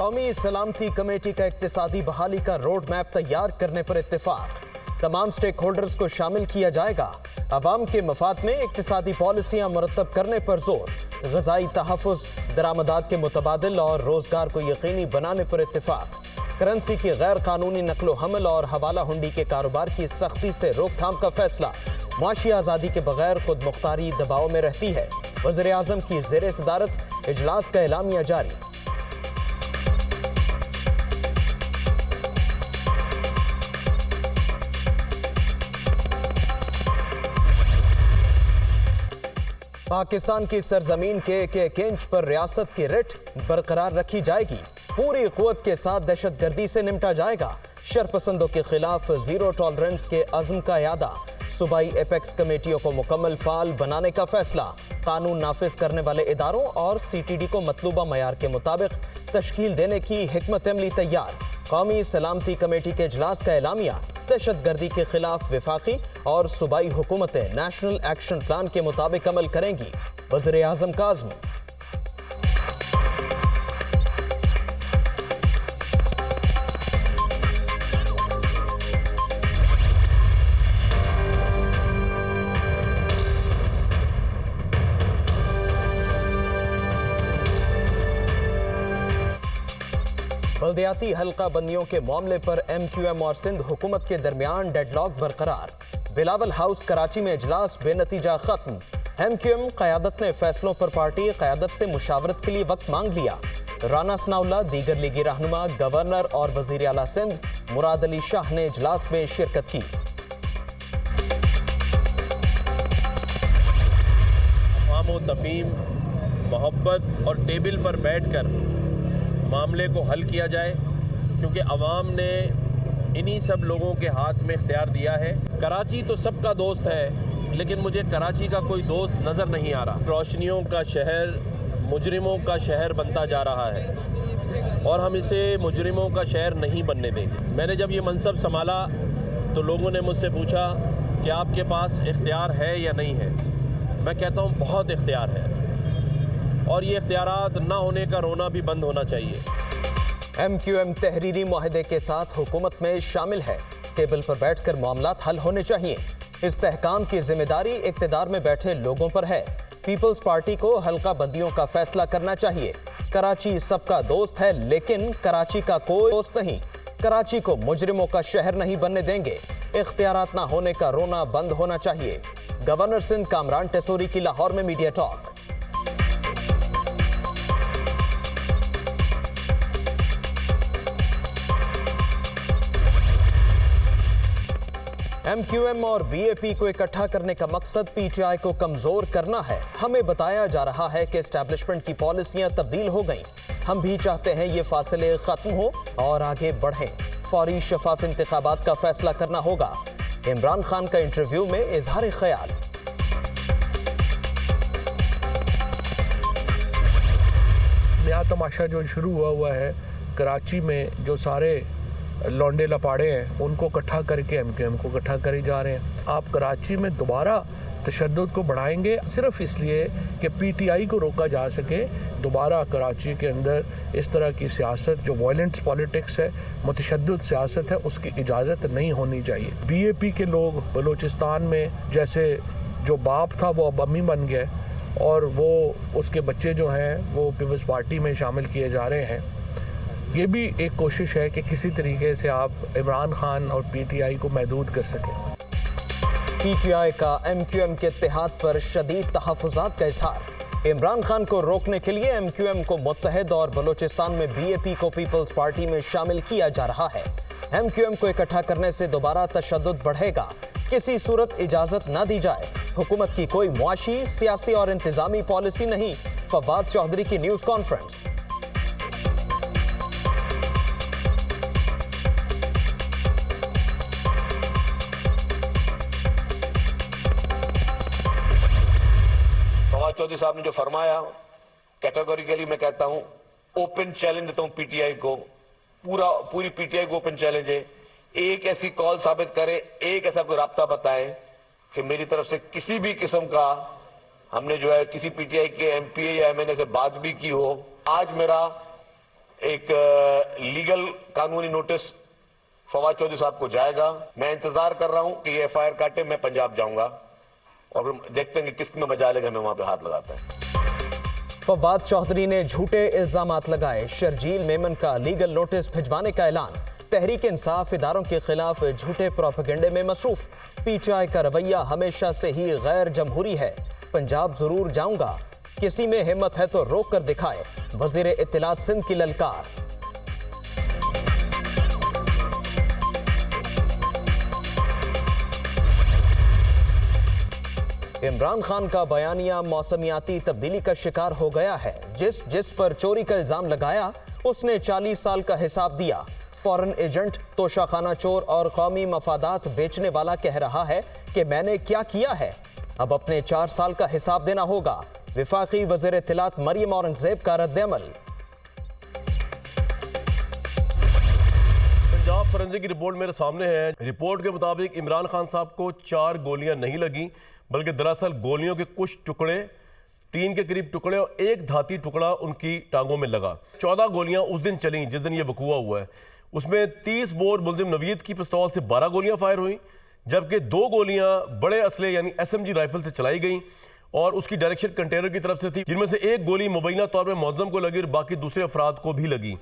कौमी सलामती कमेटी का इक्तिसादी बहाली का रोड मैप तैयार करने पर इत्तेफाक। तमाम स्टेक होल्डर्स को शामिल किया जाएगा। अवाम के मफाद में इक्तिसादी पॉलिसियां मुरतब करने पर जोर। ग़िज़ाई तहफ़्फ़ुज़, दरामदात के मुतबादिल और रोजगार को यकीनी बनाने पर इत्तेफाक। करेंसी की गैर कानूनी नकलो हमल और हवाला हुंडी के कारोबार की सख्ती से रोकथाम का फैसला। मुआशी आज़ादी के बगैर खुद मुख्तारी दबाव में रहती है। वज़ीर आज़म की ज़ेर सदारत इजलास का एलामिया जारी। पाकिस्तान की सरजमीन के एक इंच पर रियासत की रिट बरकरार रखी जाएगी। पूरी कुव्वत के साथ दहशतगर्दी से निपटा जाएगा। शरपसंदों के खिलाफ जीरो टॉलरेंस के अज़्म का यादा। सूबाई एपेक्स कमेटियों को मुकम्मल फाल बनाने का फैसला। कानून नाफिज करने वाले इदारों और CTD को मतलूबा मयार के मुताबिक तश्कील देने की हिकमत अमली तैयार। कौमी सलामती कमेटी के इजलास का एलामिया। दहशतगर्दी के खिलाफ विफाकी और सूबाई हुकूमतें नेशनल एक्शन प्लान के मुताबिक अमल करेंगी। वज़ीर आज़म का अज़्म। बल्दियाती हल्का बंदियों के मामले पर MQM और सिंध हुकूमत के दरमियान डेडलॉक बरकरार। बिलावल हाउस कराची में इजलास बेनतीजा खत्म। MQM क़यादत ने फैसलों पर पार्टी क़यादत से मुशावरत के लिए वक्त मांग लिया। राना सनाउल्लाह, दीगर लीगी रहनुमा, गवर्नर और वज़ीर आला सिंध मुराद अली शाह ने इजलास में शिरकत की। अफ़हाम व तफ़हीम, मोहब्बत और टेबल पर बैठकर मामले को हल किया जाए, क्योंकि अवाम ने इन्हीं सब लोगों के हाथ में इख्तियार दिया है। कराची तो सबका दोस्त है, लेकिन मुझे कराची का कोई दोस्त नज़र नहीं आ रहा। रोशनियों का शहर मुजरिमों का शहर बनता जा रहा है और हम इसे मुजरिमों का शहर नहीं बनने देंगे। मैंने जब ये मनसब संभाला तो लोगों ने मुझसे पूछा कि आपके पास इख्तियार है या नहीं है। मैं कहता हूँ बहुत इख्तियार है और ये इख्तियारात ना होने का रोना भी बंद होना चाहिए। MQM तहरीरी मुआहदे के साथ हुकूमत में शामिल है। टेबल पर बैठकर मामलात हल होने चाहिए। इस्तेहकाम की जिम्मेदारी इक्तिदार में बैठे लोगों पर है। पीपल्स पार्टी को हल्का बंदियों का फैसला करना चाहिए। कराची सबका दोस्त है, लेकिन कराची का कोई दोस्त नहीं। कराची को मुजरिमों का शहर नहीं बनने देंगे। इख्तियारात ना होने का रोना बंद होना चाहिए। गवर्नर सिंध कामरान टेसोरी की लाहौर में मीडिया टॉक। MQM और BAP को इकट्ठा करने का मकसद PTI को कमजोर करना है। हमें बताया जा रहा है कि एस्टैब्लिशमेंट की पॉलिसियां तब्दील हो गईं। हम भी चाहते हैं ये फासले खत्म हो और आगे बढ़ें। फौरी शफाफ इंतखाबात का फैसला करना होगा। इमरान खान का इंटरव्यू में इजहार ख्याल। नया तमाशा जो शुरू हुआ है कराची में, जो सारे लौंडे लपाड़े हैं उनको इकट्ठा करके MQM को इकट्ठा करे जा रहे हैं। आप कराची में दोबारा तशद्दुद को बढ़ाएंगे सिर्फ इसलिए कि PTI को रोका जा सके। दोबारा कराची के अंदर इस तरह की सियासत जो वायलेंस पॉलिटिक्स है, मुतशद्दिद सियासत है, उसकी इजाज़त नहीं होनी चाहिए। BAP के लोग बलूचिस्तान में जैसे जो बाप था वो अब अम्मी बन गए और वो उसके बच्चे जो हैं वो पीपल्स पार्टी में शामिल किए जा रहे हैं। ये भी एक कोशिश है कि किसी तरीके से आप इमरान खान और PTI को महदूद कर सकें। PTI का MQM के इत्तेहाद पर शदीद तहफ़्फ़ुज़ात का इज़हार। इमरान खान को रोकने के लिए MQM को मुत्तहिद और बलूचिस्तान में BAP को पीपल्स पार्टी में शामिल किया जा रहा है। MQM को इकट्ठा करने से दोबारा तशद्दुद बढ़ेगा। किसी सूरत इजाज़त न दी जाए। हुकूमत की कोई मुआशी, सियासी और इंतज़ामी पॉलिसी नहीं। फवाद चौधरी की न्यूज़ कॉन्फ्रेंस। चौधरी साहब ने जो फरमाया, कैटेगोरिकली मैं कहता हूं, ओपन चैलेंज देता हूं PTI को। पूरी PTI को ओपन चैलेंज है। एक ऐसी कॉल साबित करे, एक ऐसा कोई राब्ता बताए कि मेरी तरफ से किसी भी किस्म का हमने जो है किसी PTI के MPA या MNA से बात भी की हो। आज मेरा एक लीगल कानूनी नोटिस फवाद चौधरी साहब को जाएगा। मैं इंतजार कर रहा हूं कि ये FIR काटे, मैं पंजाब जाऊंगा और देखते हैं कि किस में मजा लेगा, मैं वहां पे हाथ लगाता है। फवाद चौधरी ने झूठे इल्जामात लगाए, शर्जील मेमन का लीगल नोटिस भिजवाने का ऐलान। तहरीक इंसाफ इदारों के खिलाफ झूठे प्रोपेगेंडे में मसरूफ। PTI का रवैया हमेशा से ही गैर जमहूरी है। पंजाब जरूर जाऊंगा, किसी में हिम्मत है तो रोक कर दिखाए, वजीर इत्तलात सिंध की ललकार। इमरान खान का बयानिया मौसमियाती तब्दीली का शिकार हो गया है। जिस पर चोरी का इल्जाम लगाया उसने 40 साल का हिसाब दिया। फॉरेन एजेंट, तोशाखाना चोर और कौमी मफादात बेचने वाला कह रहा है कि मैंने क्या किया है, अब अपने 4 साल का हिसाब देना होगा। विफाकी वज़ीर इत्तलात मरियम औरंगजेब का रद्द-ए-अमल। पंजाब फोरेंसिक की रिपोर्ट मेरे सामने है। रिपोर्ट के मुताबिक इमरान खान साहब को 4 गोलियां नहीं लगी, बल्कि दरअसल गोलियों के कुछ टुकड़े, 3 के करीब टुकड़े और एक धाती टुकड़ा उनकी टांगों में लगा। 14 गोलियां उस दिन चली जिस दिन ये वकूआ हुआ है। उसमें 30 बोर मुल्जिम नवीद की पिस्तौल से 12 गोलियां फायर हुई, जबकि 2 गोलियां बड़े असले यानी SMG राइफल से चलाई गई और उसकी डायरेक्शन कंटेनर की तरफ से थी, जिनमें से एक गोली मुबैना तौर पर मौज़म को लगी और बाकी दूसरे अफराद को भी लगी।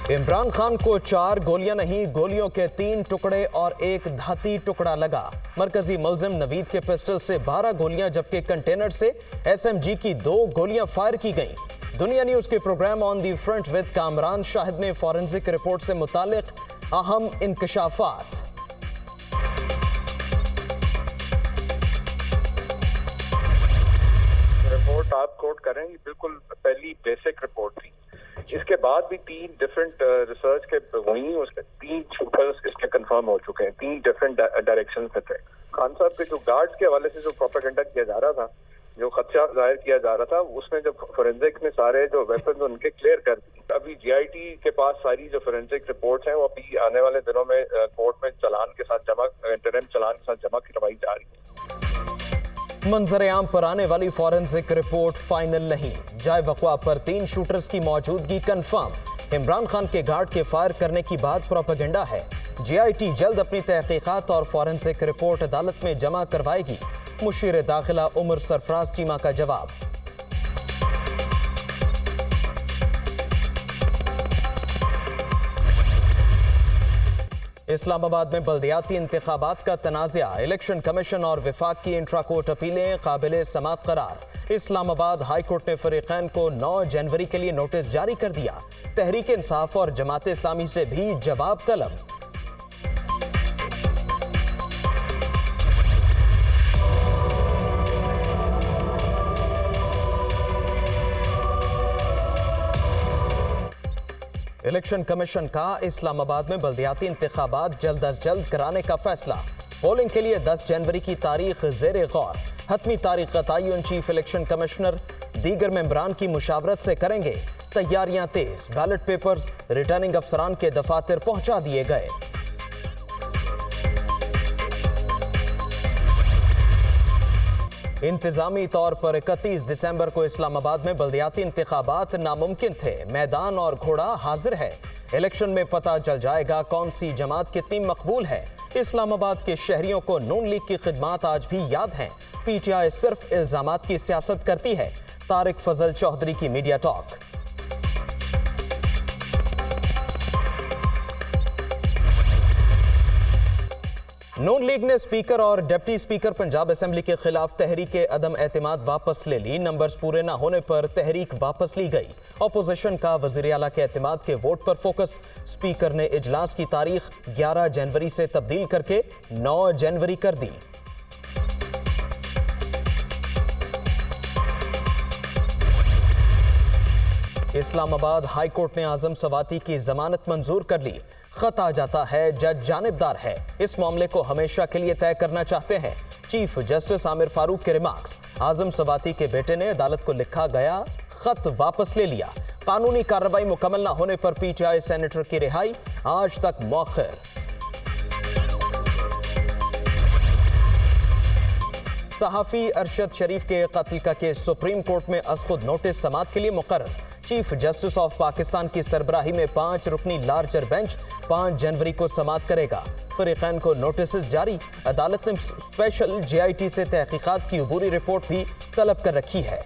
इमरान खान को 4 गोलियां नहीं, गोलियों के 3 टुकड़े और एक धाती टुकड़ा लगा। मरकजी मुल्जिम नवीद के पिस्टल से 12 गोलियां, जबकि कंटेनर से SMG की 2 गोलियां फायर की गईं। दुनिया न्यूज के program on the front with Kamran Shahid में फॉरेंसिक रिपोर्ट से मुतालिक अहम इंकशाफात। रिपोर्ट आप कोट करें, बिल्कुल पहली बेसिक रिपोर्ट थी। इसके बाद भी 3 डिफरेंट रिसर्च के हुई, उसके 3 शूटर्स इसके कंफर्म हो चुके हैं, 3 डिफरेंट डायरेक्शन से थे। खान साहब के जो गार्ड्स के हवाले से जो प्रोपेगेंडा किया जा रहा था, जो खदशा जाहिर किया जा रहा था, उसमें जब फोरेंसिक ने सारे जो वेपन्स उनके क्लियर कर दिए। अभी GIT के पास सारी जो फोरेंसिक रिपोर्ट्स हैं वो अभी आने वाले दिनों में कोर्ट में चालान के साथ जमा, इंटरिम चालान के साथ जमा करवाई जा रही है। मंजर आम पर आने वाली फॉरेंसिक रिपोर्ट फाइनल नहीं। जाए वक़वा पर 3 शूटर्स की मौजूदगी कंफर्म। इमरान खान के गार्ड के फायर करने की बात प्रोपेगेंडा है। GIT जल्द अपनी तहकीकात और फॉरेंसिक रिपोर्ट अदालत में जमा करवाएगी। मुशीर दाखिला उमर सरफराज चीमा का जवाब। इस्लामाबाद में बल्दियाती इंतखाबात का तनाज़ा, इलेक्शन कमीशन और विफाक की इंट्रा कोर्ट अपीलें काबिले समात करार। इस्लामाबाद हाई कोर्ट ने फरीकैन को 9 जनवरी के लिए नोटिस जारी कर दिया। तहरीक इंसाफ और जमात इस्लामी से भी जवाब तलब। इलेक्शन कमीशन का इस्लामाबाद में बल्दियाती इंतखाबात जल्द अज जल्द कराने का फैसला। पोलिंग के लिए 10 जनवरी की तारीख ज़ेरे गौर। हतमी तारीख का तयन चीफ इलेक्शन कमिश्नर दीगर मेंबरान की मुशावरत से करेंगे। तैयारियां तेज, बैलेट पेपर्स रिटर्निंग अफसरान के दफातर पहुंचा दिए गए। इंतजामी तौर पर 31 दिसंबर को इस्लामाबाद में बल्दियाती इंतखाबात नामुमकिन थे। मैदान और घोड़ा हाजिर है। इलेक्शन में पता चल जाएगा कौन सी जमात कितनी मकबूल है। इस्लामाबाद के शहरियों को नून लीग की खिदमात आज भी याद हैं। PTI सिर्फ इल्जामात की सियासत करती है। तारिक फजल चौधरी की मीडिया टॉक। नून लीग ने स्पीकर और डिप्टी स्पीकर पंजाब असेंबली के खिलाफ तहरीक अदम एतमाद वापस ले ली। नंबर्स पूरे न होने पर तहरीक वापस ली गई। अपोजिशन का वज़ीर आला के एतमाद के वोट पर फोकस। स्पीकर ने इजलास की तारीख 11 जनवरी से तब्दील करके 9 जनवरी कर दी। इस्लामाबाद हाई कोर्ट ने आजम सवाती की जमानत मंजूर कर ली। खत आ जाता है जज जानिबदार है, इस मामले को हमेशा के लिए तय करना चाहते हैं। चीफ जस्टिस आमिर फारूक के रिमार्क्स। आजम सवाती के बेटे ने अदालत को लिखा गया खत वापस ले लिया। कानूनी कार्रवाई मुकम्मल न होने पर PTI सेनेटर की रिहाई आज तक मौखर। सहाफी अरशद शरीफ के कत्ल का केस सुप्रीम कोर्ट में अज़ खुद नोटिस समात के लिए मुकर्रर। चीफ जस्टिस ऑफ पाकिस्तान की सरबराही में 5 रुकनी लार्जर बेंच 5 जनवरी को समाअत करेगा। फरीकैन को नोटिस जारी। अदालत ने स्पेशल JIT से तहकीकात की अबूरी रिपोर्ट भी तलब कर रखी है।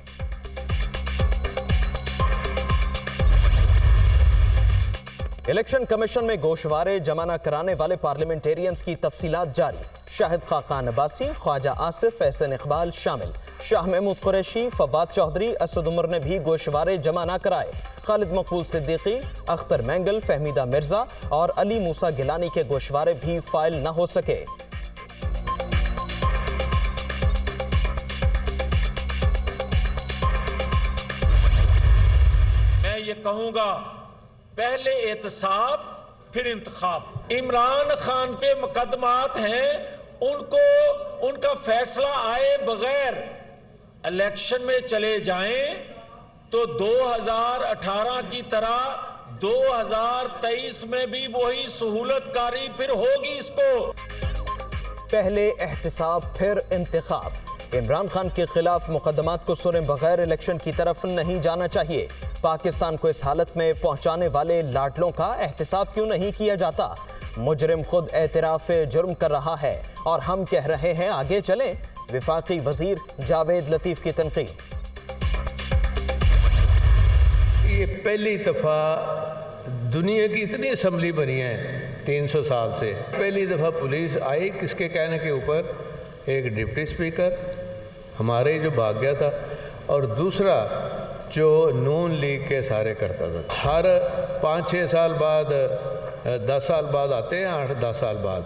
इलेक्शन कमीशन में गोशवारे जमा न कराने वाले पार्लियामेंटेरियंस की तफसीलात जारी। शाहिद खाकान अब्बासी, ख्वाजा आसिफ, एहसन इकबाल शामिल। शाह महमूद कुरैशी, फवाद चौधरी, असद उमर ने भी गोशवारे जमा न कराए। खालिद मकबूल सिद्दीकी, अख्तर मैंगल, फहमीदा मिर्जा और अली मूसा गिलानी के गोशवारे भी फाइल न हो सके। मैं ये कहूंगा, पहले एहतसाब फिर इंतखाब। इमरान खान पे मुकदमात हैं, उनको उनका फैसला आए बगैर इलेक्शन में चले जाएं तो 2018 की तरह 2023 में भी वही सहूलतकारी फिर होगी इसको। पहले एहतसाब फिर इंतखाब। इमरान खान के खिलाफ मुकदमात को सुने बगैर इलेक्शन की तरफ नहीं जाना चाहिए। पाकिस्तान को इस हालत में पहुंचाने वाले लाडलों का एहतसाब क्यों नहीं किया जाता? मुजरिम खुद एतराफ जुर्म कर रहा है और हम कह रहे हैं आगे चलें। विफाकी वजीर जावेद लतीफ की तनकीद। ये पहली दफ़ा दुनिया की इतनी असम्बली बनी है 300 साल से, पहली दफ़ा पुलिस आई किसके कहने के ऊपर? एक डिप्टी स्पीकर हमारे जो भाग गया था और दूसरा जो नून लीग के सारे करता था। हर 5-6 साल बाद 10 साल बाद आते हैं, 8-10 साल बाद,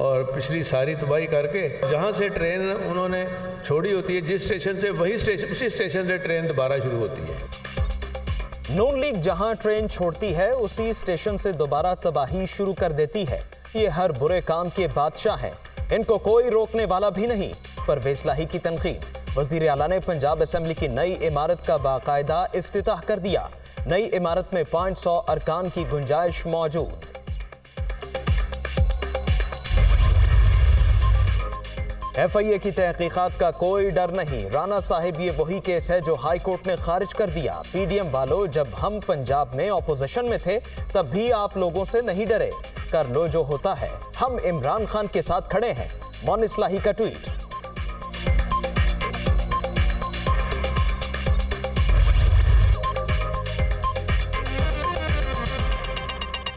और पिछली सारी तबाही करके जहाँ से ट्रेन उन्होंने छोड़ी होती है जिस स्टेशन से, वही स्टेशन, उसी स्टेशन से ट्रेन दोबारा शुरू होती है। नून लीग जहां ट्रेन छोड़ती है उसी स्टेशन से दोबारा तबाही शुरू कर देती है। ये हर बुरे काम के बादशाह हैं, इनको कोई रोकने वाला भी नहीं। परवेज लाही की तनकीद। वजीर आला ने पंजाब असेंबली की नई इमारत का बाकायदा इफ्तिताह कर दिया। नई इमारत में 500 अरकान की गुंजाइश मौजूद। FIA की तहकीकात का कोई डर नहीं। राना साहिब ये वही केस है जो हाई कोर्ट ने खारिज कर दिया। PDM वालों, जब हम पंजाब में ऑपोजिशन में थे तब भी आप लोगों से नहीं डरे। कर लो जो होता है, हम इमरान खान के साथ खड़े हैं। मोनिस लाही का ट्वीट।